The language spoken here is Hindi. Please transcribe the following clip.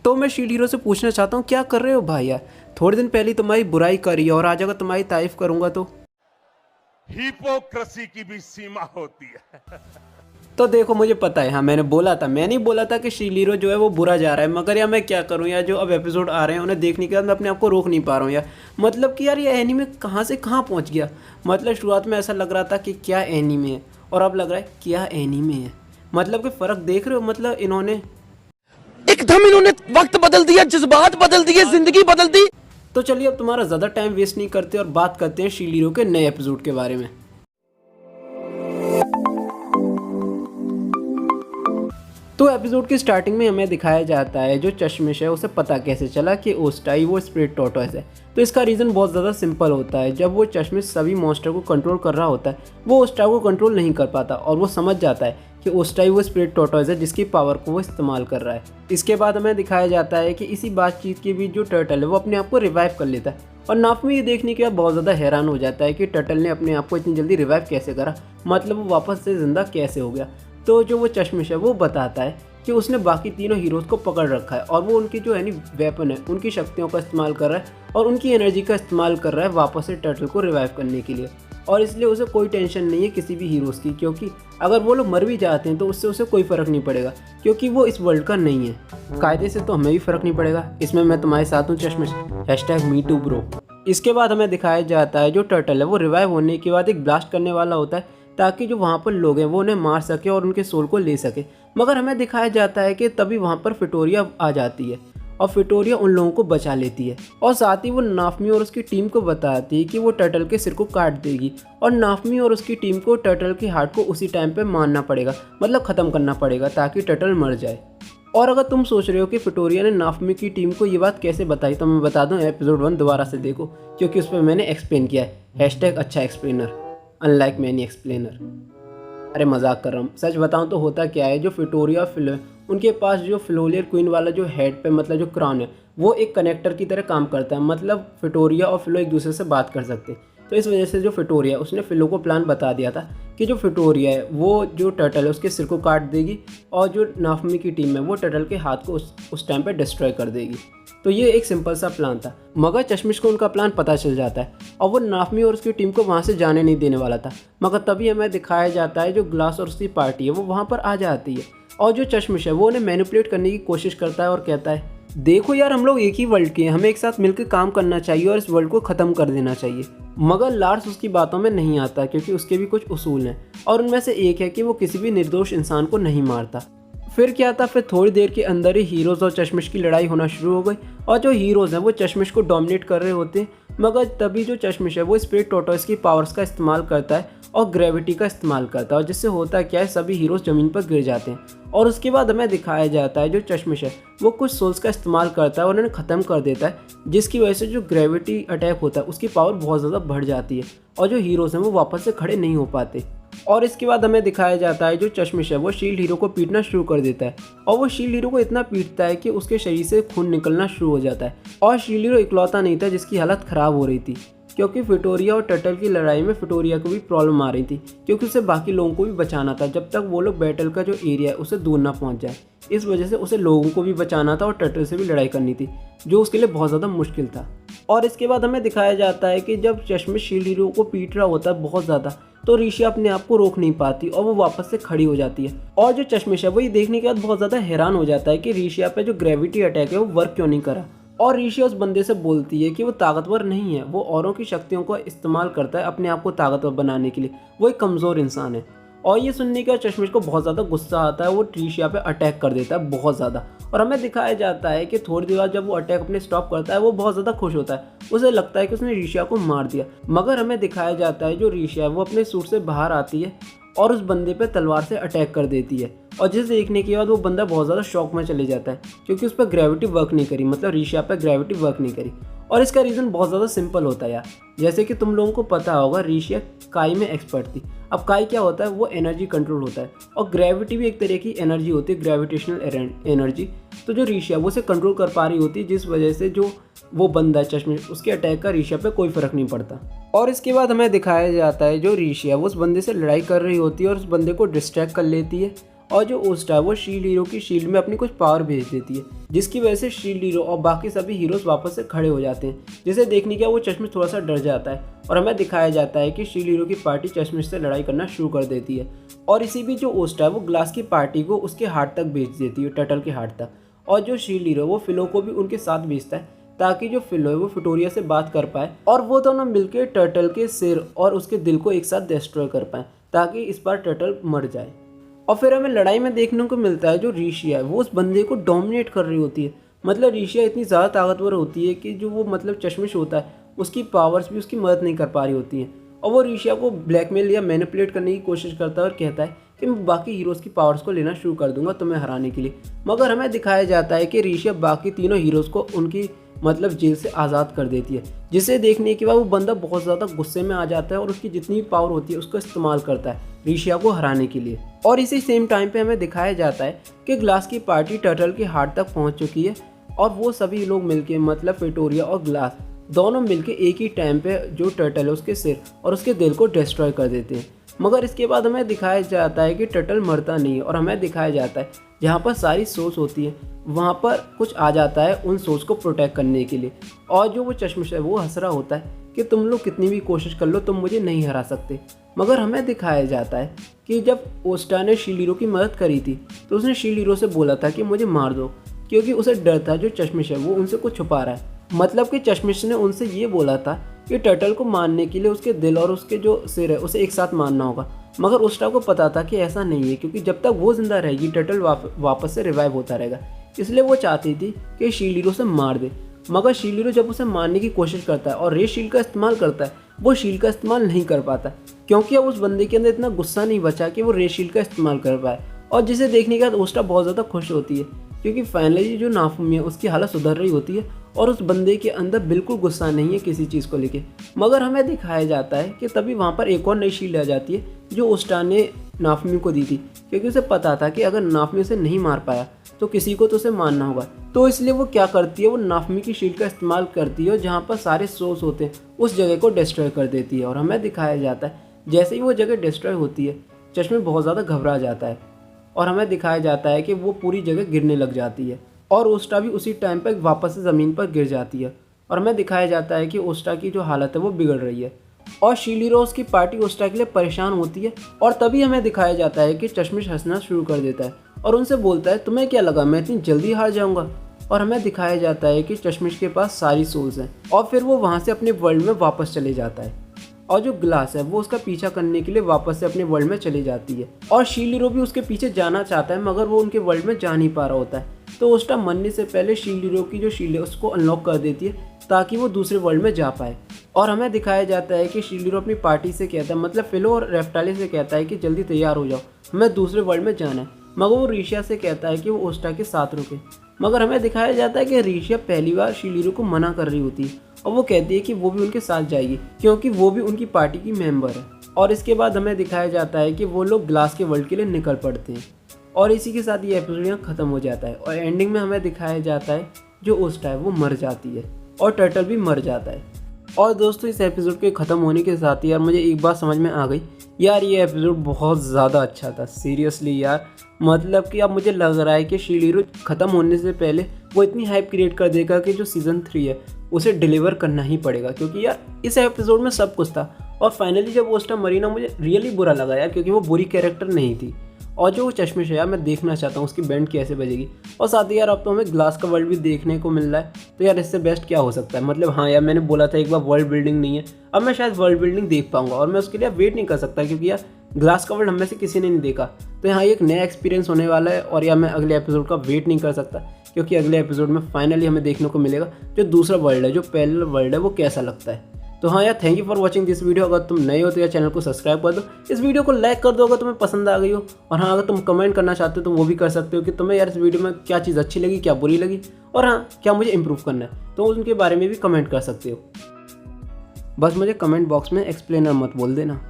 तो मैं शील्ड हीरो से पूछना चाहता हूँ क्या कर रहे हो भाई यार, थोड़े दिन पहले तुम्हारी बुराई करी और आज अगर तुम्हारी तारीफ करूंगा तो हिपोक्रेसी की भी सीमा होती है। तो देखो मुझे पता है, हाँ मैंने बोला था, मैं नहीं बोला था कि शील्ड हीरो जो है वो बुरा जा रहा है, मगर यार मैं क्या करूँ यार, जो अब एपिसोड आ रहे हैं उन्हें देखने के बाद मैं अपने आप को रोक नहीं पा रहा हूँ यार। मतलब कि यार ये एनीमे कहाँ से कहाँ पहुँच गया। मतलब शुरुआत में ऐसा लग रहा था कि क्या एनीमे है और अब लग रहा है क्या एनीमे है। मतलब कि फ़र्क देख रहे हो, मतलब इन्होंने एकदम इन्होंने वक्त बदल दिया, जज्बात बदल दिए, जिंदगी बदल दी। तो चलिए अब तुम्हारा ज़्यादा टाइम वेस्ट नहीं करते और बात करते हैं शील्ड हीरो के नए एपिसोड के बारे में। तो एपिसोड की स्टार्टिंग में हमें दिखाया जाता है जो चश्मिश है उसे पता कैसे चला कि ओस्टाई वो स्पिरिट टॉर्टोइस है। तो इसका रीज़न बहुत ज़्यादा सिंपल होता है, जब वो चश्मिश सभी मॉन्स्टर को कंट्रोल कर रहा होता है वो ओस्टाई को कंट्रोल नहीं कर पाता और वो समझ जाता है कि ओस्टाई वो स्पिरिट टॉर्टोइस है जिसकी पावर को वो इस्तेमाल कर रहा है। इसके बाद हमें दिखाया जाता है कि इसी बातचीत के बीच जो टर्टल है वो अपने आप को रिवाइव कर लेता है और नाफमी ये देखने के बाद बहुत ज़्यादा हैरान हो जाता है कि टर्टल ने अपने आप को इतनी जल्दी रिवाइव कैसे करा, मतलब वो वापस से ज़िंदा कैसे हो गया। तो जो वो चश्मिश है वो बताता है कि उसने बाकी तीनों हीरोज़ को पकड़ रखा है और वो उनकी जो है वेपन है उनकी शक्तियों का इस्तेमाल कर रहा है और उनकी एनर्जी का इस्तेमाल कर रहा है वापस से टर्टल को रिवाइव करने के लिए। और इसलिए उसे कोई टेंशन नहीं है किसी भी हीरोज़ की, क्योंकि अगर वो लोग मर भी जाते हैं तो उससे उसे कोई फ़र्क नहीं पड़ेगा क्योंकि वो इस वर्ल्ड का नहीं है। कायदे से तो हमें भी फ़र्क नहीं पड़ेगा, इसमें मैं तुम्हारे साथ हूँ चश्मिश, #MeToo ब्रो। इसके बाद हमें दिखाया जाता है जो टर्टल है वो रिवाइव होने के बाद एक ब्लास्ट करने वाला होता है ताकि जो वहाँ पर लोग हैं वो उन्हें मार सके और उनके सोल को ले सके। मगर हमें दिखाया जाता है कि तभी वहाँ पर फिटोरिया आ जाती है और फिटोरिया उन लोगों को बचा लेती है और साथ ही वो नाफमी और उसकी टीम को बताती है कि वो टर्टल के सिर को काट देगी और नाफमी और उसकी टीम को टर्टल के हार्ट को उसी टाइम पे मारना पड़ेगा, मतलब ख़त्म करना पड़ेगा ताकि टर्टल मर जाए। और अगर तुम सोच रहे हो कि फिटोरिया ने नाफमी की टीम को ये बात कैसे बताई तो मैं बता दूं, एपिसोड 1 दोबारा से देखो क्योंकि उस पर मैंने एक्सप्लेन किया है, #अच्छा एक्सप्लेनर अनलाइक मैनी एक्सप्लेनर। अरे मजाक कर रहा हूँ, सच बताऊँ तो होता क्या है, जो फिटोरिया और फिलो उनके पास जो फ्लोलियर क्वीन वाला जो हेड पे मतलब जो क्राउन है वो एक कनेक्टर की तरह काम करता है, मतलब फिटोरिया और फिलो एक दूसरे से बात कर सकते हैं। तो इस वजह से जो फिटोरिया उसने फिलो को प्लान बता दिया था कि जो फिटोरिया है वो जो टर्टल है उसके सिर को काट देगी और जो नाफमी की टीम है वो टर्टल के हाथ को उस टाइम पे डिस्ट्रॉय कर देगी। तो ये एक सिंपल सा प्लान था, मगर चश्मिश को उनका प्लान पता चल जाता है और वो नाफमी और उसकी टीम को वहाँ से जाने नहीं देने वाला था। मगर तभी हमें दिखाया जाता है जो ग्लास और उसकी पार्टी है वो वहाँ पर आ जाती है और जो चश्मिश है वो उन्हें मैनिपुलेट करने की कोशिश करता है और कहता है देखो यार हम लोग एक ही वर्ल्ड के हैं, हमें एक साथ मिलकर काम करना चाहिए और इस वर्ल्ड को ख़त्म कर देना चाहिए। मगर लार्स उसकी बातों में नहीं आता क्योंकि उसके भी कुछ उसूल हैं और उनमें से एक है कि वो किसी भी निर्दोष इंसान को नहीं मारता। फिर क्या था, फिर थोड़ी देर के अंदर ही हीरोज़ और चश्मिश की लड़ाई होना शुरू हो गई और जो हीरोज़ हैं वो चश्मिश को डोमिनेट कर रहे होते हैं। मगर तभी जो चश्मिश है वो स्पिरिट टॉर्टोइस की पावर्स का इस्तेमाल करता है और ग्रेविटी का इस्तेमाल करता है और जिससे होता क्या है सभी हीरोज़ ज़मीन पर गिर जाते हैं। और उसके बाद हमें दिखाया जाता है जो चश्मिश है वो कुछ सोल्स का इस्तेमाल करता है और उन्हें ख़त्म कर देता है, जिसकी वजह से जो ग्रेविटी अटैक होता है उसकी पावर बहुत ज़्यादा बढ़ जाती है और जो हीरोज़ हैं वो वापस से खड़े नहीं हो पाते। और इसके बाद हमें दिखाया जाता है जो चश्मिश है वो शील्ड हीरो को पीटना शुरू कर देता है और वो शील्ड हीरो को इतना पीटता है कि उसके शरीर से खून निकलना शुरू हो जाता है। और शील्ड हीरो इकलौता नहीं था जिसकी हालत ख़राब हो रही थी, क्योंकि फिटोरिया और टर्टल की लड़ाई में फिटोरिया को भी प्रॉब्लम आ रही थी क्योंकि उसे बाकी लोगों को भी बचाना था जब तक वो लोग बैटल का जो एरिया है उसे दूर ना पहुंच जाए। इस वजह से उसे लोगों को भी बचाना था और टर्टल से भी लड़ाई करनी थी जो उसके लिए बहुत ज़्यादा मुश्किल था। और इसके बाद हमें दिखाया जाता है कि जब चश्मिश शील्ड हीरो को पीट रहा होता है बहुत ज़्यादा तो ऋषि अपने आप को रोक नहीं पाती और वो वापस से खड़ी हो जाती है। और जो चश्मिश है वो ये देखने के बाद बहुत ज़्यादा हैरान हो जाता है कि ऋषि पे जो ग्रेविटी अटैक है वो वर्क क्यों नहीं करा। और ऋषि उस बंदे से बोलती है कि वो ताकतवर नहीं है, वो औरों की शक्तियों का इस्तेमाल करता है अपने आप को ताकतवर बनाने के लिए, वो एक कमज़ोर इंसान है। और ये सुनने के बाद चश्मिश को बहुत ज़्यादा गुस्सा आता है, वो ट्रिशिया पे अटैक कर देता है बहुत ज़्यादा। और हमें दिखाया जाता है कि थोड़ी देर बाद जब वो अटैक अपने स्टॉप करता है वो बहुत ज़्यादा खुश होता है, उसे लगता है कि उसने ऋषिया को मार दिया। मगर हमें दिखाया जाता है जो ऋषिया वो अपने सूट से बाहर आती है और उस बंदे पे तलवार से अटैक कर देती है और जिसे देखने के बाद वो बंदा बहुत ज़्यादा शॉक में चले जाता है क्योंकि उस पर ग्रेविटी वर्क नहीं करी, मतलब ऋषिया पे ग्रेविटी वर्क नहीं करी। और इसका रीज़न बहुत ज़्यादा सिंपल होता है यार, जैसे कि तुम लोगों को पता होगा ऋषिया काई में एक्सपर्ट थी। अब काई क्या होता है, वो एनर्जी कंट्रोल होता है और ग्रेविटी भी एक तरह की एनर्जी होती है, ग्रेविटेशनल एनर्जी। तो जो ऋषिया वो उसे कंट्रोल कर पा रही होती है, जिस वजह से जो वो बंदा है चश्मिश उसके अटैक का ऋषिया पे कोई फ़र्क नहीं पड़ता। और इसके बाद हमें दिखाया जाता है जो ऋषिया वो उस बंदे से लड़ाई कर रही होती है और उस बंदे को डिस्ट्रैक्ट कर लेती है और जो ओस्टा है वो शील्ड हीरो की शील्ड में अपनी कुछ पावर भेज देती है, जिसकी वजह से शील्ड हीरो और बाकी सभी हीरोज वापस से खड़े हो जाते हैं, जिसे देखने के वो चश्मिश थोड़ा सा डर जाता है और हमें दिखाया जाता है कि शील्ड हीरो की पार्टी चश्मिश से लड़ाई करना शुरू कर देती है। और इसी बीच जो ओस्टा है वो ग्लास की पार्टी को उसके हार्ट तक भेज देती है, टर्टल के हार्ट तक। और जो शील्ड हीरो वो फिलो को भी उनके साथ भेजता है ताकि जो फिलो है वो फिटोरिया से बात कर पाए और वो दोनों मिलकर टर्टल के सिर और उसके दिल को एक साथ डिस्ट्रॉय कर पाए ताकि इस बार टर्टल मर जाए। और फिर हमें लड़ाई में देखने को मिलता है जो ऋषिया है वो उस बंदे को डोमिनेट कर रही होती है। मतलब ऋषिया इतनी ज़्यादा ताकतवर होती है कि जो वो मतलब चश्मिश होता है उसकी पावर्स भी उसकी मदद नहीं कर पा रही होती हैं। और वो ऋषिया को ब्लैकमेल या मैनिपुलेट करने की कोशिश करता है और कहता है कि मैं बाकी हीरोज़ की पावर्स को लेना शुरू कर दूंगा तुम्हें हराने के लिए। मगर हमें दिखाया जाता है कि ऋषिया बाकी तीनों हीरोज़ को उनकी मतलब जेल से आज़ाद कर देती है, जिसे देखने के बाद वो बंदा बहुत ज़्यादा गुस्से में आ जाता है और उसकी जितनी भी पावर होती है उसका इस्तेमाल करता है ऋषिया को हराने के लिए। और इसी सेम टाइम पे हमें दिखाया जाता है कि ग्लास की पार्टी टर्टल के हार्ट तक पहुंच चुकी है और वो सभी लोग मिलके मतलब फिटोरिया और ग्लास दोनों मिलके एक ही टाइम पे जो टर्टल है उसके सिर और उसके दिल को डिस्ट्रॉय कर देते हैं। मगर इसके बाद हमें दिखाया जाता है कि टर्टल मरता नहीं है और हमें दिखाया जाता है जहाँ पर सारी सोच होती है वहाँ पर कुछ आ जाता है उन सोच को प्रोटेक्ट करने के लिए। और जो वो चश्मिश है वो हंस रहा होता है कि तुम लोग कितनी भी कोशिश कर लो तुम मुझे नहीं हरा सकते। मगर हमें दिखाया जाता है कि जब ओस्टा ने शील्ड हीरो की मदद करी थी तो उसने शील्ड हीरो से बोला था कि मुझे मार दो, क्योंकि उसे डर था जो चश्मिश है वो उनसे कुछ छुपा रहा है। मतलब कि चश्मिश ने उनसे ये बोला था कि टर्टल को मारने के लिए उसके दिल और उसके जो सिर है उसे एक साथ मारना होगा। मगर ओस्टा को पता था कि ऐसा नहीं है, क्योंकि जब तक वो जिंदा रहेगी टर्टल वापस से रिवाइव होता रहेगा। इसलिए वो चाहती थी कि शील्ड हीरो से मार दे। मगर शील्ड हीरो जब उसे मारने की कोशिश करता है और रे शील्ड का इस्तेमाल करता है वो शील्ड का इस्तेमाल नहीं कर पाता, क्योंकि अब उस बंदे के अंदर इतना गुस्सा नहीं बचा कि वो रे शील्ड का इस्तेमाल कर पाए। और जिसे देखने के बाद ओस्टा बहुत ज़्यादा खुश होती है, क्योंकि फाइनली जो नाफुमी है उसकी हालत सुधर रही होती है और उस बंदे के अंदर बिल्कुल गुस्सा नहीं है किसी चीज़ को लेके। मगर हमें दिखाया जाता है कि तभी वहाँ पर एक और नई शील्ड आ जाती है जो ओस्टा ने नाफुमी को दी थी, क्योंकि उसे पता था कि अगर नाफुमी उसे नहीं मार पाया तो किसी को तो उसे मारना होगा। तो इसलिए वो क्या करती है, वो नाफुमी की शील्ड का इस्तेमाल करती है और जहाँ पर सारे सोर्स होते हैं उस जगह को डिस्ट्रॉय कर देती है। और हमें दिखाया जाता है जैसे ही वो जगह डिस्ट्रॉय होती है चश्मे बहुत ज़्यादा घबरा जाता है और हमें दिखाया जाता है कि वो पूरी जगह गिरने लग जाती है और ओस्टा भी उसी टाइम पर वापस से ज़मीन पर गिर जाती है। और हमें दिखाया जाता है कि ओस्टा की जो हालत है वो बिगड़ रही है और शील्ड हीरो की पार्टी ओस्टा के लिए परेशान होती है। और तभी हमें दिखाया जाता है कि चश्मिश हंसना शुरू कर देता है और उनसे बोलता है तुम्हें क्या लगा मैं इतनी जल्दी हार जाऊंगा। और हमें दिखाया जाता है कि चश्मिश के पास सारी सोल्स हैं और फिर वो वहाँ से अपने वर्ल्ड में वापस चले जाता है और जो ग्लास है वो उसका पीछा करने के लिए वापस से अपने वर्ल्ड में चली जाती है और शील्ड हीरो भी उसके पीछे जाना चाहता है, मगर वो उनके वर्ल्ड में जा नहीं पा रहा होता है। तो ओस्टा मरने से पहले शील्ड हीरो की जो शील्ड है उसको अनलॉक कर देती है ताकि वो दूसरे वर्ल्ड में जा पाए। और हमें दिखाया जाता है कि शील्ड हीरो अपनी पार्टी से कहता है, मतलब फिलो और रेफ्टाली से कहता है कि जल्दी तैयार हो जाओ, हमें दूसरे वर्ल्ड में जाना है। मगर वो ऋषिया से कहता है कि वो ओस्टा के साथ रुके। मगर हमें दिखाया जाता है कि ऋषिया पहली बार शील्ड हीरो को मना कर रही होती है और वो कहती है कि वो भी उनके साथ जाएगी क्योंकि वो भी उनकी पार्टी की मेंबर है। और इसके बाद हमें दिखाया जाता है कि वो लोग ग्लास के वर्ल्ड के लिए निकल पड़ते हैं और इसी के साथ ये एपिसोड यहाँ ख़त्म हो जाता है। और एंडिंग में हमें दिखाया जाता है जो ओस्टा है वो मर जाती है और टर्टल भी मर जाता है। और दोस्तों इस एपिसोड के ख़त्म होने के साथ ही यार मुझे एक बात समझ में आ गई यार, ये एपिसोड बहुत ज़्यादा अच्छा था सीरियसली यार। मतलब कि अब मुझे लग रहा है कि शील्ड हीरो ख़त्म होने से पहले वो इतनी हाइप क्रिएट कर देगा कि जो सीज़न 3 है उसे डिलीवर करना ही पड़ेगा, क्योंकि यार इस एपिसोड में सब कुछ था। और फाइनली जब ओस्टा मरी ना मुझे रियली बुरा लगा यार, क्योंकि वो बुरी कैरेक्टर नहीं थी। और जो चश्मिश है यार मैं देखना चाहता हूँ उसकी बैंड कैसे बजेगी। और साथ ही यार अब तो हमें ग्लास का वर्ल्ड भी देखने को मिल रहा है, तो यार इससे बेस्ट क्या हो सकता है। मतलब हाँ यार मैंने बोला था एक बार वर्ल्ड बिल्डिंग नहीं है, अब मैं शायद वर्ल्ड बिल्डिंग देख पाऊंगा और मैं उसके लिए वेट नहीं कर सकता, क्योंकि यार ग्लास का वर्ल्ड हम में से किसी ने नहीं देखा। तो यहाँ एक नया एक्सपीरियंस होने वाला है और यार मैं अगले एपिसोड का वेट नहीं कर सकता, क्योंकि अगले एपिसोड में फाइनली हमें देखने को मिलेगा जो दूसरा वर्ल्ड है, जो पहला वर्ल्ड है वो कैसा लगता है। तो हाँ यार thank you for watching this video. अगर तुम नए हो तो यार चैनल को सब्सक्राइब कर दो, इस वीडियो को लाइक कर दो अगर तुम्हें पसंद आ गई हो। और हाँ अगर तुम कमेंट करना चाहते हो तो वो भी कर सकते हो कि तुम्हें यार इस वीडियो में क्या चीज़ अच्छी लगी, क्या बुरी लगी, और हाँ क्या मुझे इंप्रूव करना है, तो उनके बारे में भी कमेंट कर सकते हो। बस मुझे कमेंट बॉक्स में एक्सप्लेनर मत बोल देना।